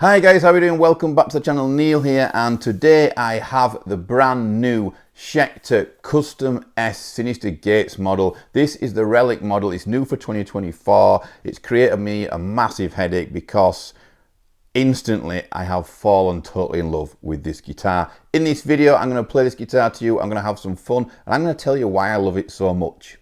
Hi guys, how are you doing? Welcome back to the channel. Neil here, and today I have the brand new Schecter Custom S Synyster Gates model. This is the Relic model. It's new for 2024. It's created me a massive headache because instantly I have fallen totally in love with this guitar. In this video I'm going to play this guitar to you, I'm going to have some fun, and I'm going to tell you why I love it so much.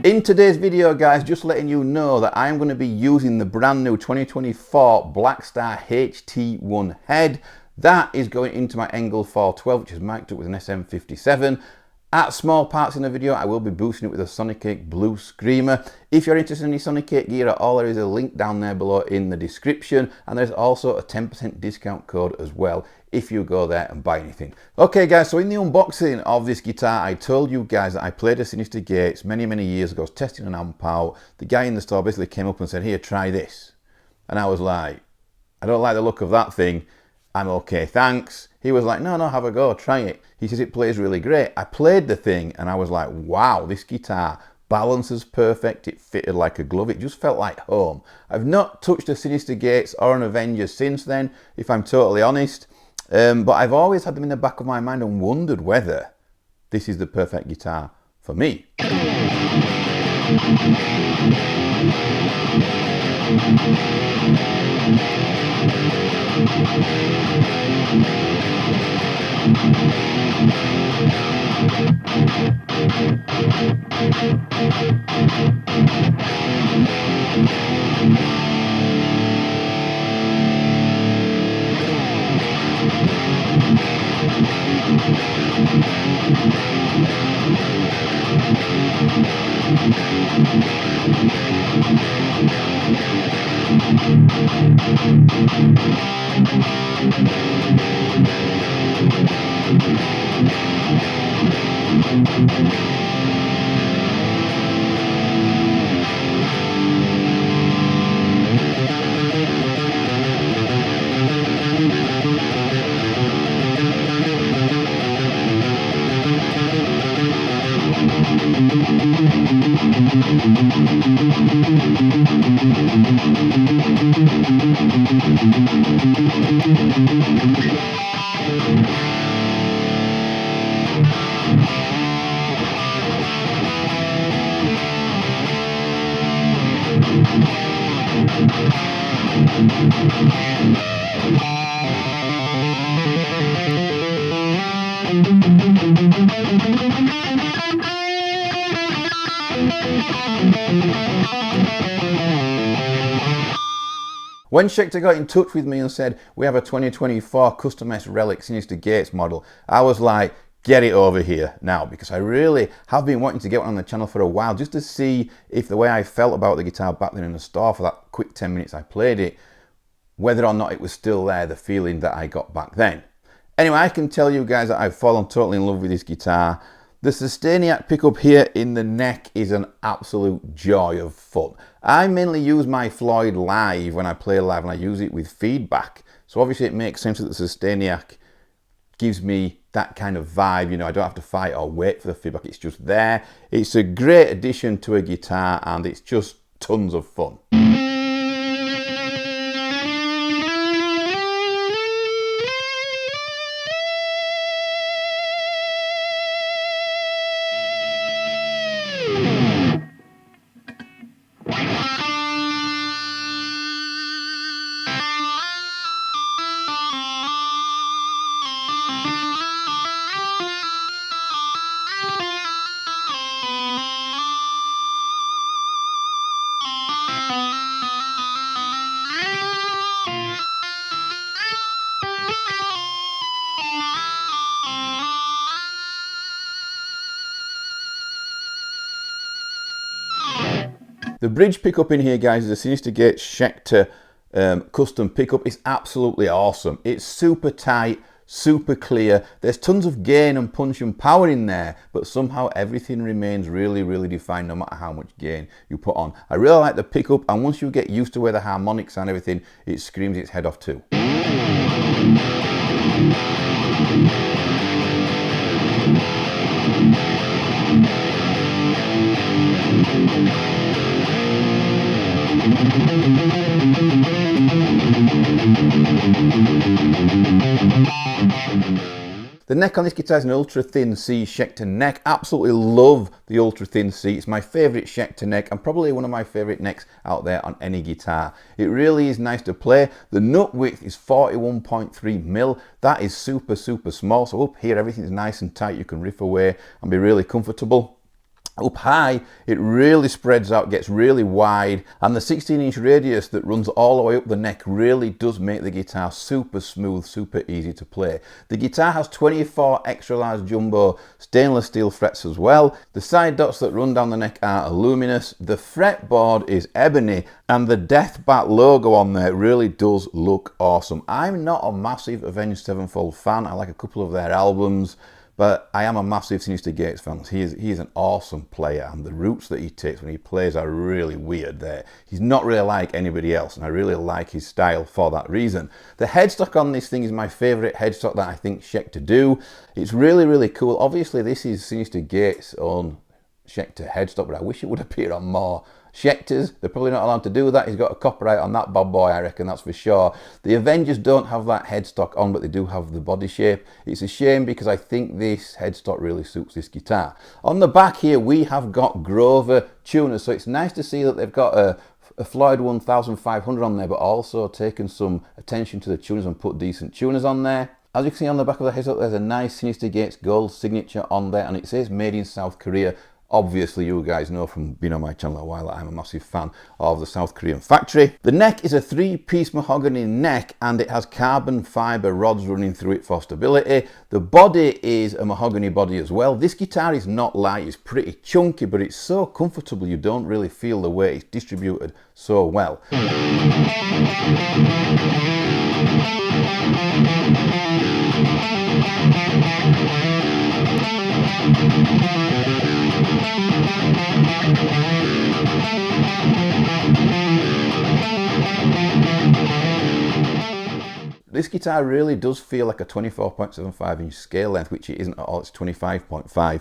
In today's video guys, just letting you know that I'm going to be using the brand new 2024 Blackstar HT-1 head. That is going into my Engl 412, which is mic'd up with an SM57. At small parts in the video, I will be boosting it with a Sustainiac Blue Screamer. If you're interested in any Sustainiac gear at all, there is a link down there below in the description, and there's also a 10% discount code as well if you go there and buy anything. Okay guys, so in the unboxing of this guitar, I told you guys that I played a Synyster Gates many years ago. I was testing an amp out. The guy in the store basically came up and said, "Here, try this." And I was like, "I don't like the look of that thing. I'm okay, thanks." He was like, no, have a go, try it. He says it plays really great. I played the thing and I was like, wow, this guitar balances perfect. It fitted like a glove. It just felt like home. I've not touched a Synyster Gates or an Avenger since then, if I'm totally honest. But I've always had them in the back of my mind and wondered whether this is the perfect guitar for me. When Schecter got in touch with me and said, we have a 2024 Custom S Relic Synyster Gates model, I was like, get it over here now, because I really have been wanting to get one on the channel for a while, just to see if the way I felt about the guitar back then in the store for that quick 10 minutes I played it, whether or not it was still there, the feeling that I got back then. Anyway, I can tell you guys that I've fallen totally in love with this guitar. The Sustainiac pickup here in the neck is an absolute joy of fun. I mainly use my Floyd live when I play live, and I use it with feedback. So obviously it makes sense that the Sustainiac gives me that kind of vibe. You know, I don't have to fight or wait for the feedback, it's just there. It's a great addition to a guitar and it's just tons of fun. The bridge pickup in here, guys, is a Synyster Schecter custom pickup. It's absolutely awesome. It's super tight, super clear. There's tons of gain and punch and power in there, but somehow everything remains really, really defined no matter how much gain you put on. I really like the pickup, and once you get used to where the harmonics and everything, it screams its head off too. The neck on this guitar is an ultra thin C Schecter neck. Absolutely love the ultra thin C. It's my favourite Schecter neck and probably one of my favourite necks out there on any guitar. It really is nice to play. The nut width is 41.3mm. That is super, super small. So up here everything is nice and tight. You can riff away and be really comfortable. Up high, it really spreads out, gets really wide, and the 16-inch radius that runs all the way up the neck really does make the guitar super smooth, super easy to play. The guitar has 24 extra large jumbo stainless steel frets as well. The side dots that run down the neck are aluminous. The fretboard is ebony, and the Death Bat logo on there really does look awesome. I'm not a massive Avenged Sevenfold fan. I like a couple of their albums, but I am a massive Synyster Gates fan. He is an awesome player, and the routes that he takes when he plays are really weird there. He's not really like anybody else, and I really like his style for that reason. The headstock on this thing is my favourite headstock that I think Schecter do. It's really, really cool. Obviously, this is Synyster Gates' own Schecter headstock, but I wish it would appear on more Schecters. They're probably not allowed to do that. He's got a copyright on that bad boy, I reckon, that's for sure. The Avengers don't have that headstock on, but they do have the body shape. It's a shame because I think this headstock really suits this guitar. On the back here, we have got Grover tuners, so it's nice to see that they've got a Floyd 1500 on there, but also taken some attention to the tuners and put decent tuners on there. As you can see on the back of the headstock, there's a nice Synyster Gates gold signature on there, and it says made in South Korea. Obviously, you guys know from being on my channel a while that I'm a massive fan of the South Korean factory. The neck is a 3-piece mahogany neck, and it has carbon fibre rods running through it for stability. The body is a mahogany body as well. This guitar is not light, it's pretty chunky, but it's so comfortable you don't really feel the weight. It's distributed so well. This guitar really does feel like a 24.75 inch scale length, which it isn't at all, it's 25.5.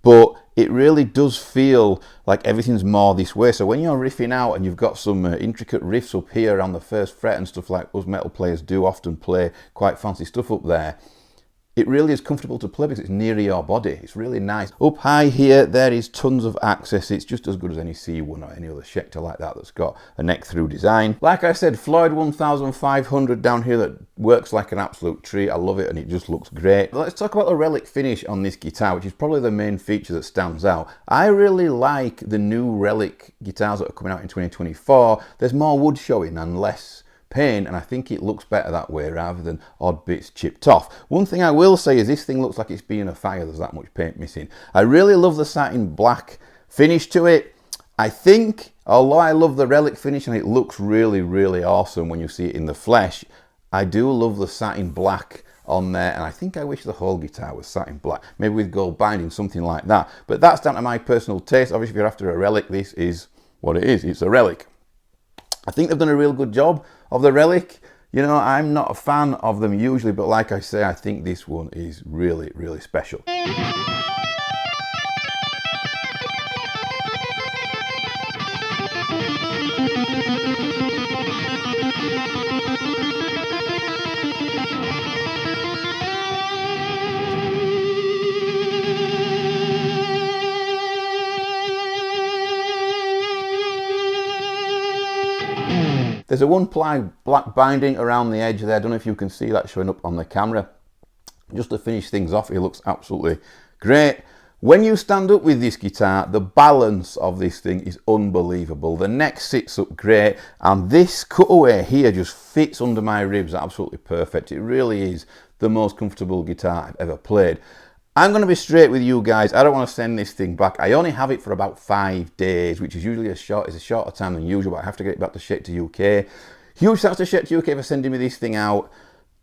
But it really does feel like everything's more this way. So when you're riffing out and you've got some intricate riffs up here around the first fret and stuff like us metal players do often play quite fancy stuff up there, it really is comfortable to play because it's near your body. It's really nice. Up high here, there is tons of access. It's just as good as any C1 or any other Schecter like that that's got a neck through design. Like I said, Floyd 1500 down here that works like an absolute treat. I love it and it just looks great. Let's talk about the Relic finish on this guitar, which is probably the main feature that stands out. I really like the new Relic guitars that are coming out in 2024. There's more wood showing and less paint, and I think it looks better that way rather than odd bits chipped off. One thing I will say is this thing looks like it's been in a fire. There's that much paint missing. I really love the satin black finish to it. I think, although I love the Relic finish and it looks really, really awesome when you see it in the flesh, I do love the satin black on there, and I think I wish the whole guitar was satin black, maybe with gold binding, something like that. But that's down to my personal taste. Obviously, if you're after a Relic, this is what it is. It's a Relic. I think they've done a real good job of the Relic. You know, I'm not a fan of them usually, but like I say, I think this one is really, really special. There's a one-ply black binding around the edge there. I don't know if you can see that showing up on the camera. Just to finish things off, it looks absolutely great. When you stand up with this guitar, the balance of this thing is unbelievable. The neck sits up great, and this cutaway here just fits under my ribs absolutely perfect. It really is the most comfortable guitar I've ever played. I'm going to be straight with you guys. I don't want to send this thing back. I only have it for about 5 days, which is usually a shorter time than usual, but I have to get it back to Schecter UK. Huge thanks to Schecter UK for sending me this thing out.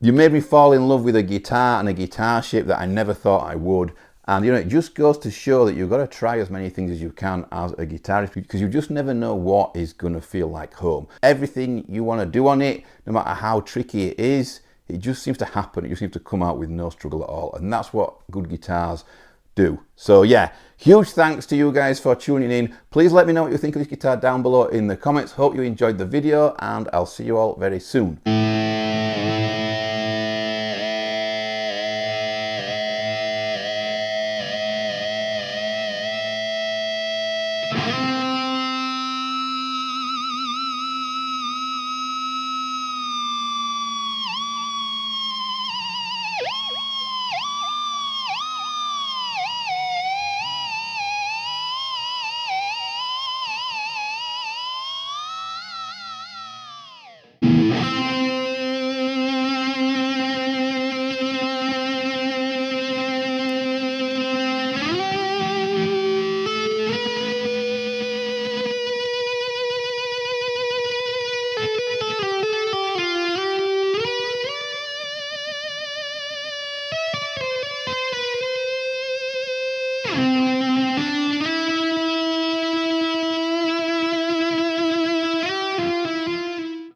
You made me fall in love with a guitar and a guitar shape that I never thought I would. And you know, it just goes to show that you've got to try as many things as you can as a guitarist, because you just never know what is going to feel like home. Everything you want to do on it, no matter how tricky it is, it just seems to happen. It just seems to come out with no struggle at all. And that's what good guitars do. So yeah, huge thanks to you guys for tuning in. Please let me know what you think of this guitar down below in the comments. Hope you enjoyed the video, and I'll see you all very soon. Bye.